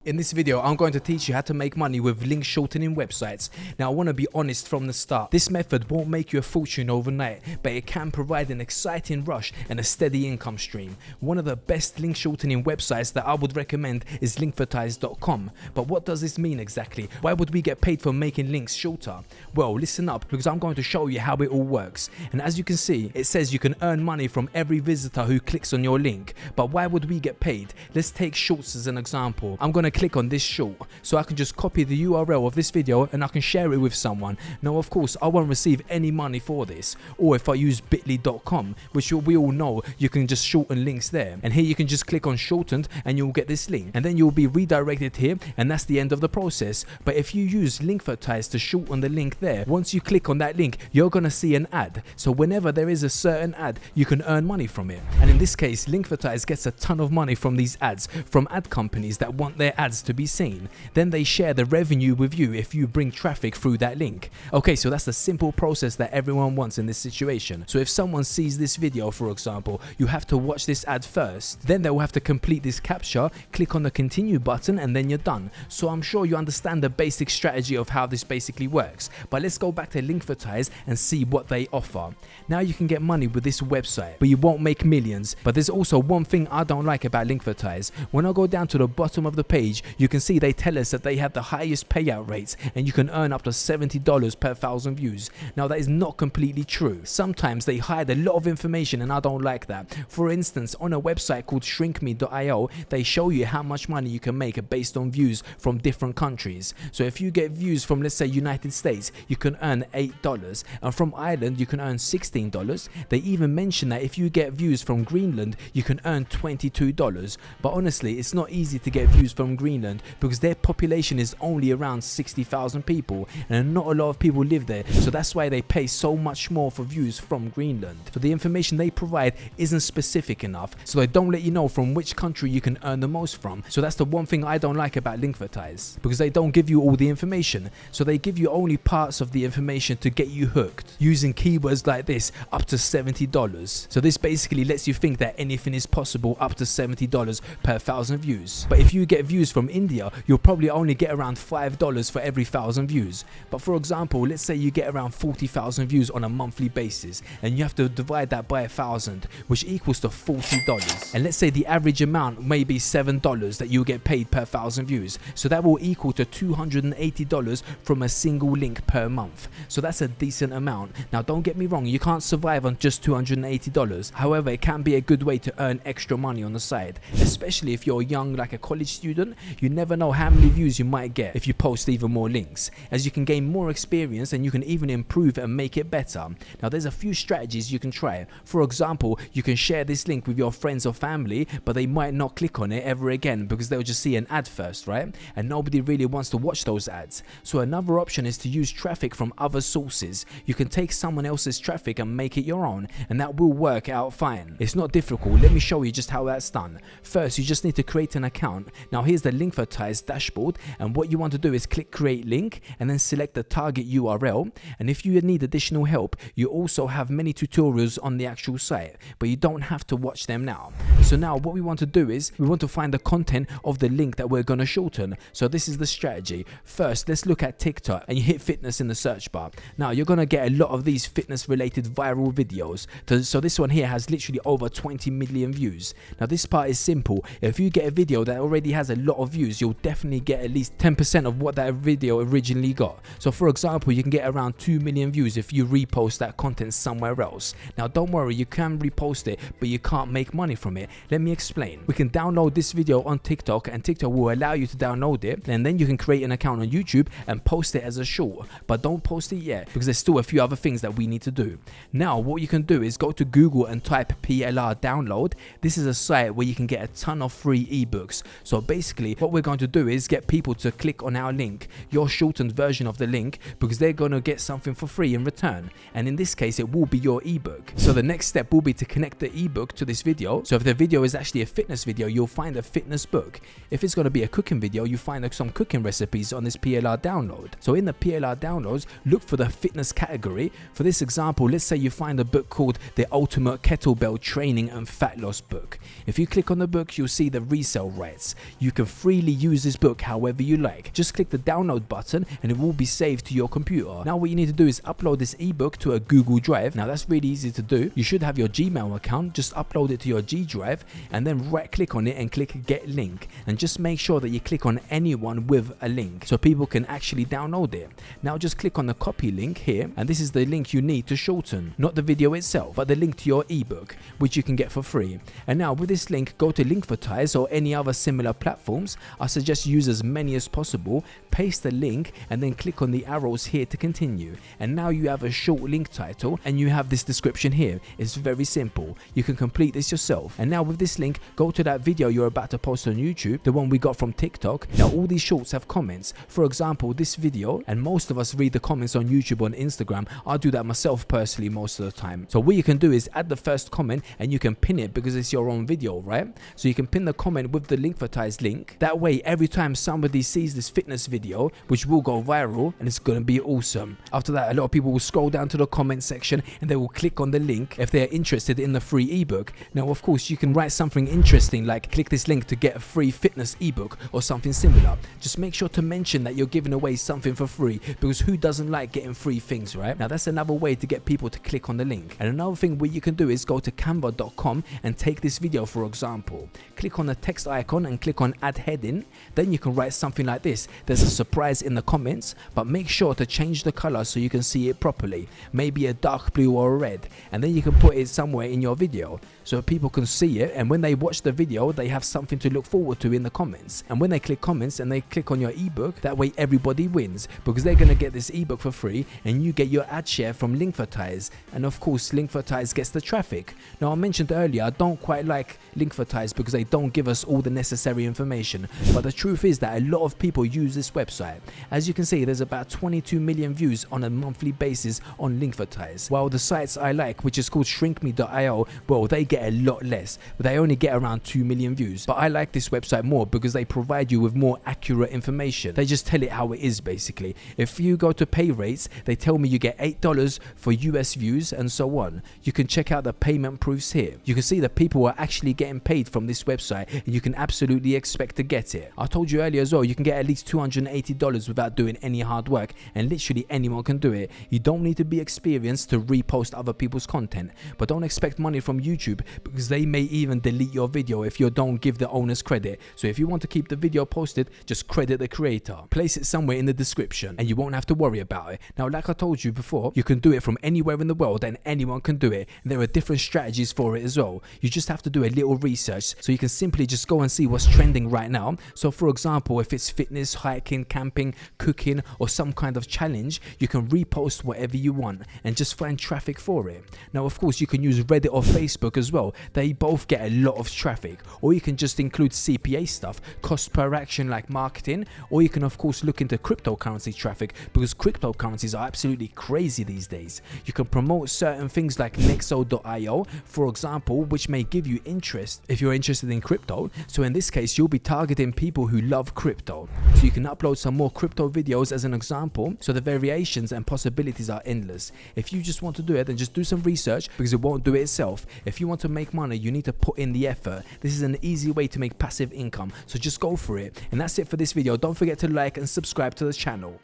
In this video, I'm going to teach you how to make money with link shortening websites. Now, I want to be honest from the start. This method won't make you a fortune overnight, but it can provide an exciting rush and a steady income stream. One of the best link shortening websites that I would recommend is linkvertise.com. But what does this mean exactly? Why would we get paid for making links shorter? Well, listen up, because I'm going to show you how it all works. And as you can see, it says you can earn money from every visitor who clicks on your link. But why would we get paid? Let's take shorts as an example. I'm going to click on this short, so I can just copy the URL of this video and I can share it with someone. Now, of course, I won't receive any money for this. Or if I use bit.ly.com, which we all know, you can just shorten links there. And here you can just click on shortened and you'll get this link. And then you'll be redirected here, and that's the end of the process. But if you use Linkvertise to shorten the link there, once you click on that link, you're going to see an ad. So whenever there is a certain ad, you can earn money from it. And in this case, Linkvertise gets a ton of money from these ads, from ad companies that want their ads to be seen. Then they share the revenue with you if you bring traffic through that link. Okay, so that's the simple process that everyone wants in this situation. So if someone sees this video, for example, you have to watch this ad first. Then they will have to complete this captcha, click on the continue button, and then you're done. So I'm sure you understand the basic strategy of how this basically works. But let's go back to Linkvertise and see what they offer. Now you can get money with this website, but you won't make millions. But there's also one thing I don't like about Linkvertise. When I go down to the bottom of the page, you can see they tell us that they have the highest payout rates and you can earn up to $70 per 1,000 views. Now, that is not completely true. Sometimes they hide a lot of information and I don't like that. For instance, on a website called shrinkme.io, they show you how much money you can make based on views from different countries. So if you get views from, let's say, United States, you can earn $8, and from Ireland you can earn $16. They even mention that if you get views from Greenland, you can earn $22. But honestly, it's not easy to get views from Greenland because their population is only around 60,000 people and not a lot of people live there, so that's why they pay so much more for views from Greenland. So the information they provide isn't specific enough, so they don't let you know from which country you can earn the most from. So that's the one thing I don't like about Linkvertise, because they don't give you all the information, so they give you only parts of the information to get you hooked, using keywords like this, up to $70. So this basically lets you think that anything is possible up to $70 per 1,000 views. But if you get views from India, you'll probably only get around $5 for every 1,000 views. But for example, let's say you get around 40,000 views on a monthly basis, and you have to divide that by 1,000, which equals to $40. And let's say the average amount may be $7 that you'll get paid per 1,000 views. So that will equal to $280 from a single link per month. So that's a decent amount. Now, don't get me wrong, you can't survive on just $280. However, it can be a good way to earn extra money on the side, especially if you're young, like a college student. You never know how many views you might get if you post even more links, as you can gain more experience and you can even improve and make it better. Now, there's a few strategies you can try. For example, you can share this link with your friends or family, but they might not click on it ever again because they'll just see an ad first, right? And nobody really wants to watch those ads. So another option is to use traffic from other sources. You can take someone else's traffic and make it your own, and that will work out fine. It's not difficult. Let me show you just how that's done. First, you just need to create an account. Now, here's the Linkvertise dashboard, and what you want to do is click create link and then select the target URL. And if you need additional help, you also have many tutorials on the actual site, but you don't have to watch them now. So now what we want to do is we want to find the content of the link that we're going to shorten. So this is the strategy. First, let's look at TikTok, and you hit fitness in the search bar. Now you're going to get a lot of these fitness related viral videos. So this one here has literally over 20 million views. Now this part is simple. If you get a video that already has a lot of views, you'll definitely get at least 10% of what that video originally got. So for example, you can get around 2 million views if you repost that content somewhere else. Now don't worry, you can repost it, but you can't make money from it. Let me explain. We can download this video on TikTok, and TikTok will allow you to download it, and then you can create an account on YouTube and post it as a short. But don't post it yet, because there's still a few other things that we need to do. Now what you can do is go to Google and type PLR download. This is a site where you can get a ton of free ebooks. So basically what we're going to do is get people to click on our link, your shortened version of the link, because they're going to get something for free in return, and in this case it will be your ebook. So the next step will be to connect the ebook to this video. So if the video is actually a fitness video, you'll find a fitness book. If it's going to be a cooking video, you find some cooking recipes on this PLR download. So in the PLR downloads, look for the fitness category. For this example, let's say you find a book called The Ultimate Kettlebell Training and Fat Loss Book. If you click on the book, you'll see the resale rights. You can freely use this book however you like. Just click the download button and it will be saved to your computer. Now what you need to do is upload this ebook to a Google Drive. Now that's really easy to do. You should have your Gmail account, just upload it to your G Drive and then right click on it and click get link, and just make sure that you click on anyone with a link so people can actually download it. Now just click on the copy link here, and this is the link you need to shorten, not the video itself but the link to your ebook, which you can get for free. And now with this link, go to Linkvertise or any other similar platforms. I suggest use as many as possible, paste the link and then click on the arrows here to continue, and now you have a short link title and you have this description here. It's very simple, you can complete this yourself. And now with this link, go to that video you're about to post on YouTube, the one we got from TikTok. Now all these shorts have comments, for example this video, and most of us read the comments on YouTube or on Instagram. I do that myself personally most of the time. So what you can do is add the first comment and you can pin it because it's your own video, right? So you can pin the comment with the Linkvertise link. That way every time somebody sees this fitness video, which will go viral and it's gonna be awesome. After that, a lot of people will scroll down to the comment section and they will click on the link if they're interested in the free ebook. Now of course you can write something interesting like click this link to get a free fitness ebook or something similar. Just make sure to mention that you're giving away something for free, because who doesn't like getting free things, right? Now that's another way to get people to click on the link. And another thing what you can do is go to canva.com and take this video for example. Click on the text icon and click on add heading. Then you can write something like this: there's a surprise in the comments, but make sure to change the color so you can see it properly, maybe a dark blue or a red, and then you can put it somewhere in your video so people can see it, and when they watch the video they have something to look forward to in the comments. And when they click comments and they click on your ebook, that way everybody wins, because they're gonna get this ebook for free and you get your ad share from Linkvertise, and of course Linkvertise gets the traffic. Now I mentioned earlier I don't quite like Linkvertise because they don't give us all the necessary information, but the truth is that a lot of people use this website. As you can see, there's about 22 million views on a monthly basis on Linkvertise, while the sites I like, which is called shrinkme.io, well they get a lot less, but they only get around 2 million views. But I like this website more because they provide you with more accurate information. They just tell it how it is basically. If you go to pay rates, they tell me you get $8 for US views and so on. You can check out the payment proofs here. You can see that people are actually getting paid from this website, and you can absolutely expect to get it. I told you earlier as well, you can get at least $280 without doing any hard work, and literally anyone can do it. You don't need to be experienced to repost other people's content, but don't expect money from YouTube because they may even delete your video if you don't give the owners credit. So if you want to keep the video posted, just credit the creator. Place it somewhere in the description and you won't have to worry about it. Now like I told you before, you can do it from anywhere in the world and anyone can do it. There are different strategies for it as well. You just have to do a little research, so you can simply just go and see what's trending right now. So for example, if it's fitness, hiking, camping, cooking or some kind of challenge, you can repost whatever you want and just find traffic for it. Now of course you can use Reddit or Facebook as well. They both get a lot of traffic. Or you can just include CPA stuff, cost per action like marketing, or you can of course look into cryptocurrency traffic, because cryptocurrencies are absolutely crazy these days. You can promote certain things like nexo.io for example, which may give you interest if you're interested in crypto. So in this case you'll be targeting people who love crypto. So you can upload some more crypto videos as an example, so the variations and possibilities are endless. If you just want to do it, then just do some research because it won't do it itself. If you want to make money, you need to put in the effort. This is an easy way to make passive income, so just go for it. And that's it for this video. Don't forget to like and subscribe to the channel.